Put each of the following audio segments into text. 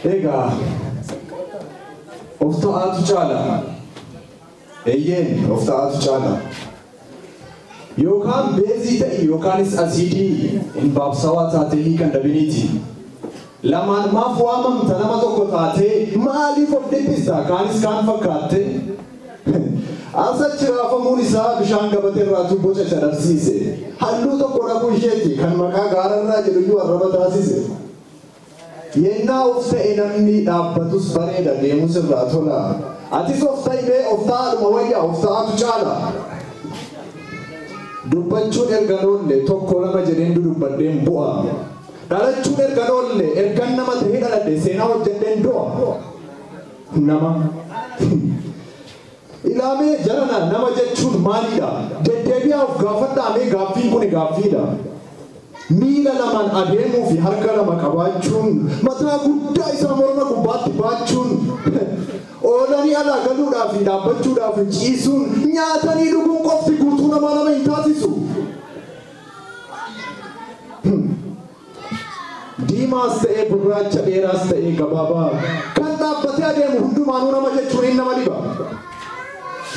Ega of ta'atu chala eyyen of ta'atu chala yookaan beezii ta'e yookaanis asiidii hin baabsawaa taatee kan dabiniiti lamaan maaf waamamta nama tokko taatee maaliif of dhiphista kaanis kaan fakkaatte asachi raafamuun isaa bishaan gabatee irraa boca shadharsiise halluu tokko dhabuu isheeti kan maqaa gaararraa jedhu arraba taasise yennaa of ta'e namni dhaabbatus bareeda deemus irraa tola atis of ta'e of ta'adhuma wayyaa of ta'atu caala dubbachuun erganoollee tokko lama jedheen dudubbadheen bu'a dhalachuun erganoollee ergan nama ta'ee dhaladhe seenaa hojjedheen du'a nama ilaamee jarana nama jechuun maalidha deddeebi'aa of gaafadhaamee gaaffiin kun gaaffiidha miila lamaan adeemuu fi harka lama qabaachuun mataa guddaa isaa morma gubbaatti baachuun oolanii alaa galuudhaaf dhaabbachuudhaaf ciisuun nyaatanii dhuguun qofti guutuu nama hin taasisu diimaas ta'ee gurraacha dheeraas ta'ee gabaabaa kan dhaabbatee adeemu hundumaanuu nama jechuun hin nama dhiba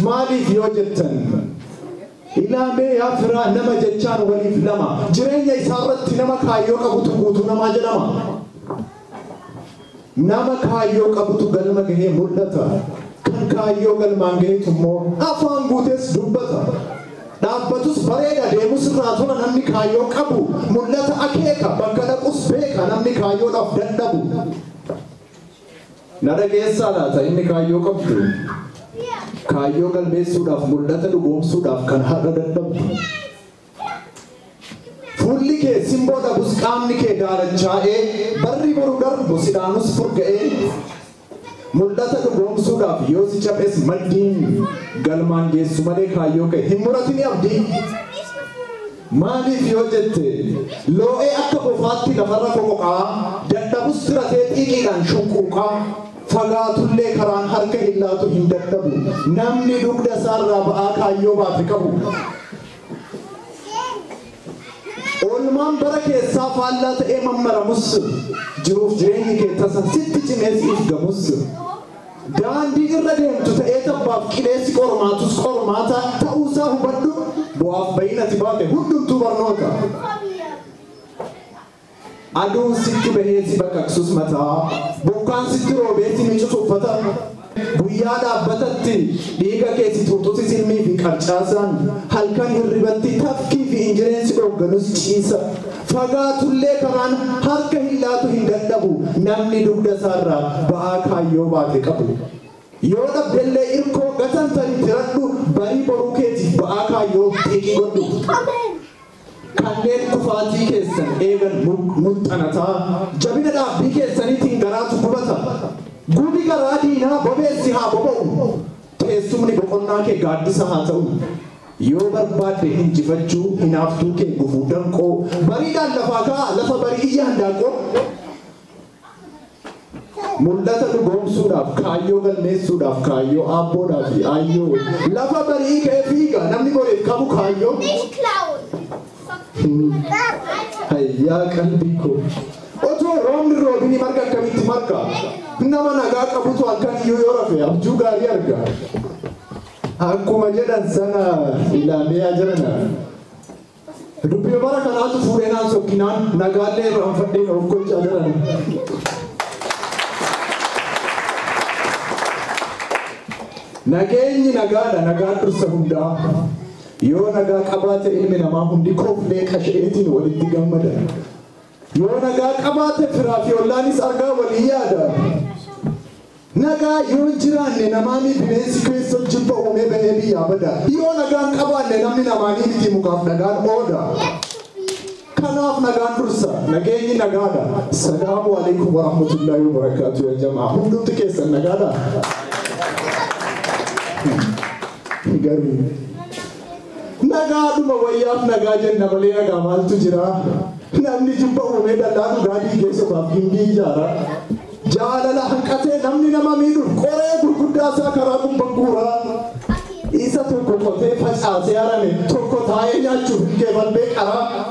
maaliif yoo jettan ilaamee yaa firaa nama jechaan waliif lama jireenya isaarratti nama kaayyoo qabutu guutuu namaa jedhama nama kaayyoo qabutu galma gahee mul'ata kan kaayyoo galmaan gaheetu immoo afaan guutees dubbata dhaabbatus bareeda deemus irraa tola namni kaayyoo qabu mul'ata akeeka bakka dhaqus beeka namni kaayyoodhaaf dadhabu na dhageessaa laata inni kaayyoo qabdu kaayyoo galmeessuudhaaf mul'ata dhugoomsuudhaaf kan har'a dadhabdu fuulli kee simboo dhabus qaamni kee daalachaa'ee barri boru darbu sidhaanus furga'ee mul'ata dhugoomsuudhaaf yoo si caphes maddiin galmaan geessu malee kaayyoo kee hin muratini abdii maaliif yoo jette loo'ee akka bofaatti lafarra foqoqaa dadhabus tiratee xiiqiidhaan shunquuqaa fagaatullee karaan harka illaatu hin dadhabu namni dugda isaarraa ba'aa kaayyoo baate qabu oolmaan bara keessaa faallaa ta'ee mammaramus jiruuf jireenyi kee tasa sitti cimeesiif gamus daandii irra deemtu ta'ee tabbaaf qileessi qormaatus qormaata ta'uusaa hubadhu bu'aaf bayinati baate hundumtuu barnoota aduun sitti bahee si baqaqsus mataa bokkaan sitti roobee si micutu uffata guyyaa dhaabbatatti dhiiga kee si tuutusi silmii fi qarcaasaan halkan hirribatti tafkii fi injireensi dhoogganus ciisa fagaatullee karaan harka hillaatu hin dadhabu namni dugda isaarraa ba'aa kaayyoo baate qabu yoo dhabdellee irkoo gatantani tiradhu barii boruu keetiif ba'aa kaayyoo xiiqii godhu kanneen kufaatii keessan eegan mul'anataa jabina dhaabbii keessaniitiin garaatu gubata gubi garaa diinaa bobeessi haa boba'u teessumni boqonnaa kee gaaddisa haa ta'u yoo barbaadde injifachuu hinaaftuu kee gufuu danqoo bariidhaan lafaa ka'a lafa barii iyya handaanqoo mul'ata dhugoomsuudhaaf kaayyoo galmeessuudhaaf kaayyoo aabboodhaa fi aayyoo lafa barii kee fiiga namni boreef qabu kaayyoo hayyaa qalbii koo otoo roobni roobini marga akkamitti marga nama nagaa qabutu halkan iyyuu yoo rafe abjuu gaarii arga akkuma jedhan sana ilaamee jirana dubbii bara kanaatu fuudhee naan sokkinaan nagaallee irraanfadheen of gocha jiran nageenyi nagaadha nagaan dursa hundaa yoo nagaa qabaate ilmi namaa hundi kooflee qasha'eetiin walitti gammada yoo nagaa qabaate firaa fi ollaanis argaa walii yaada nagaa yoo jiraanne namaanii bineensi keessa jibba uumee bahee biyyaa bada yoo nagaan qabaanne namni namaanii miti mukaaf nagaan ooda kanaaf nagaan dursa nageenyi nagaadha salaamu alaikum warahmatullahi wabarakaatu ya jamaa hundumti keessan nagaadha garuu nagaadhuma wayyaaf nagaa jenna malee nagaa maaltu jira namni jibba uumee dallaa dhugaatii keessumaaf gimbii ijaara jaalala hanqatee namni nama miidhuuf qoree gurguddaa isaa karaa gubbaa guuraa isa tokko qotee facaasee harame tokko taa'ee nyaachuuf hin keefalbee qaraa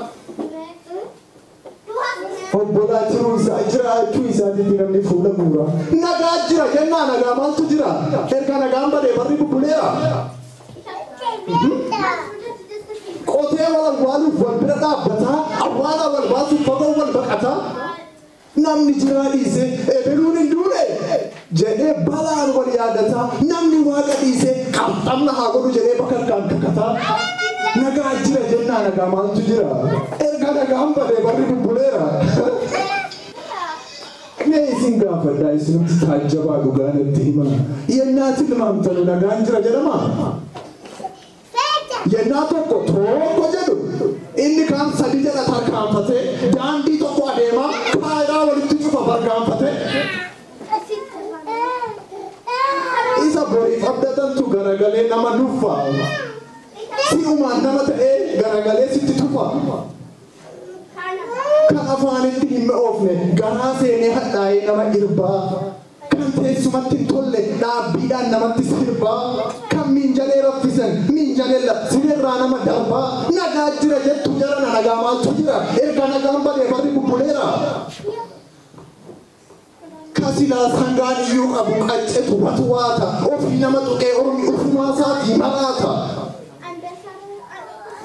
obbola jiraachuun isaa itti namni fuula guura. Nagaa jira jennaa nagaa maaltu jira? Erga nagaan badee barri bubbuleera. Qotee wal waaluuf wal bira dhaabbataa, awwaala wal baasuuf fagoo wal baqataa. Namni jiraa dhiisee ebeluun hin duune jedhee balaan wal yaadataa. Namni waaqa dhiisee qabxamna haa godhu jedhee bakka harkaan kakataa. Nagaa jira jennaa nagaa maaltu jira? Erga nagaan badee barri bubbuleera. Mee isin gaafadhaa isinumti taajjabaa dhugaa natti himaa. Yennaatti limaamtanu nagaan jira jedhamaa? Yennaa tokko jedhu inni kaan sadi jedha tarkaanfatee daandii tokko adeemaa faayidaa walitti cufa bargaanfatee isa boriif abdatantu garagalee nama nuffaa si'umaan nama ta'ee garagalee sitti tufa kan afaanitti hin oofne garaa seenee hadhaa'ee nama irbaa kan teessumatti hin tolle dhaabbiidhaan namatti sirbaa kan miinjalee raffisan miinjaleella sinirraa nama darbaa. Nagaa jira jettu jarana nagaa maaltu jira? Erga nagaan badee barri bubbuleera. Kasilaa sangaan iyyuu qabu qaccetu watuwaata ofii nama tuqee ormi ufumaasaati maraata.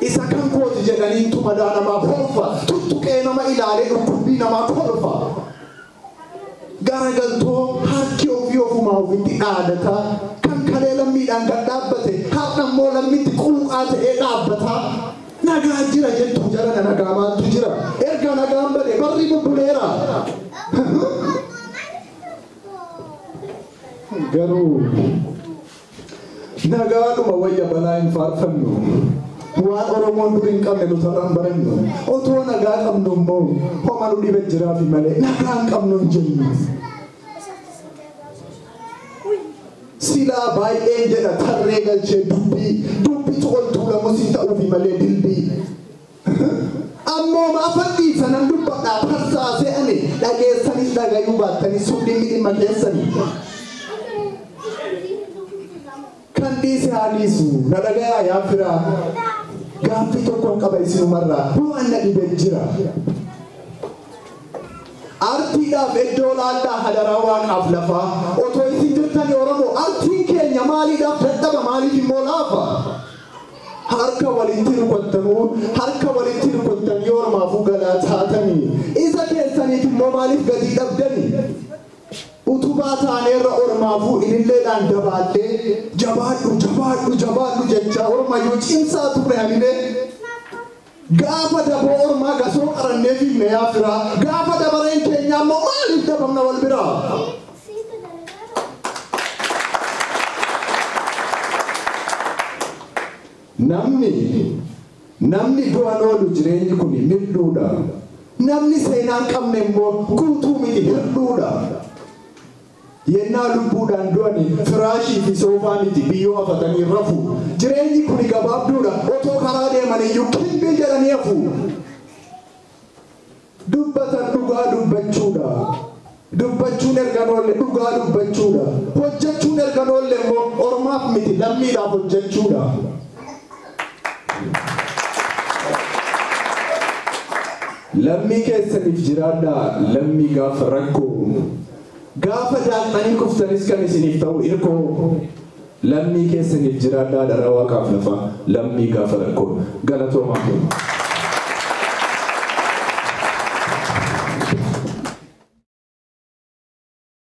Isa kan kooti jedhanii tumadaa namaa kolfa tuttuqee nama ilaalee dhukkubbii namaa kolfa. Garagaltoo harki ofii ofumaa ofitti dhaadataa kan kalee lammiidhaan gad dhaabbate har'a immoo lammiitti quuqaa ta'ee dhaabbataa. Nagaa jira jettu jarana nagaa maaltu jira? Erga nagaan badee barri bubbuleera. Garuu nagaadhuma wayya balaa hin faarfannu. Waan Oromoon dur hin qabne nuti har'aan barannu. Otoo nagaa qabnu immoo homa nu dhibe jiraafi malee nagaa hin qabnu hin jennu. Silaa baay'een jedha tarree galchee dubbii toltuu lamusiin ta'uufi malee dilbii. Ammoo maafadhii sanan dubbadhaa tarsaasee ani dhageessanis dhagayuu baattanis hundinni dhimma keessanii. Kan dhiise haa dhiisu na dhagayaa yaa firaa. Gaaffii tokkoon qaba isinumarraa waan na dhibee jira. Artiidhaaf iddoo laallaa hadaraa waaqaaf lafaa otoo isin jirtani Oromoo artiin keenya maaliidhaaf dadhaba maaliif immoo laafa? Harka walitti rukuttanii Oromaafuu galaa taatanii isa keessaniif immoo maaliif gatii dhabdanii? Utubaa taaneerra Oromaafuu ililleedhaan dabaallee jabaadhu jecha Oromayyuu cimsaa turre hamilee. Gaafa daboo Oromaa gasoo qarannee fiifne yaa firaa. Gaafa dabareen keenya ammoo maaliif dabamna wal biraa? Namni du'an oolu jireenyi kun mil'uudha. Namni seenaan qabne immoo guutuu miti hir'uudha. Yennaa lubbuudhaan du'ani firaashii fi soofaa miti biyyoo hafatanii rafu. Jireenyi kun gabaabduudha. Otoo karaa deeman iyyuu kilbii jedhanii hafu. Dubbatan dhugaa dubbachuudha. Dubbachuun ergan oolle dhugaa dubbachuudha. Hojjechuun ergan oolle immoo Oromaaf miti lammiidhaaf hojjechuudha. Lammii keessaniif jiraadhaa lammii gaafa rakkoo. Gaafa daaqxanii kuftanis kan isiniif ta'u hirkoo. Lammii keessaniif jiraadhaa dhala waaqaaf lafa lammii gaafa rakkoo. Galatoomaa.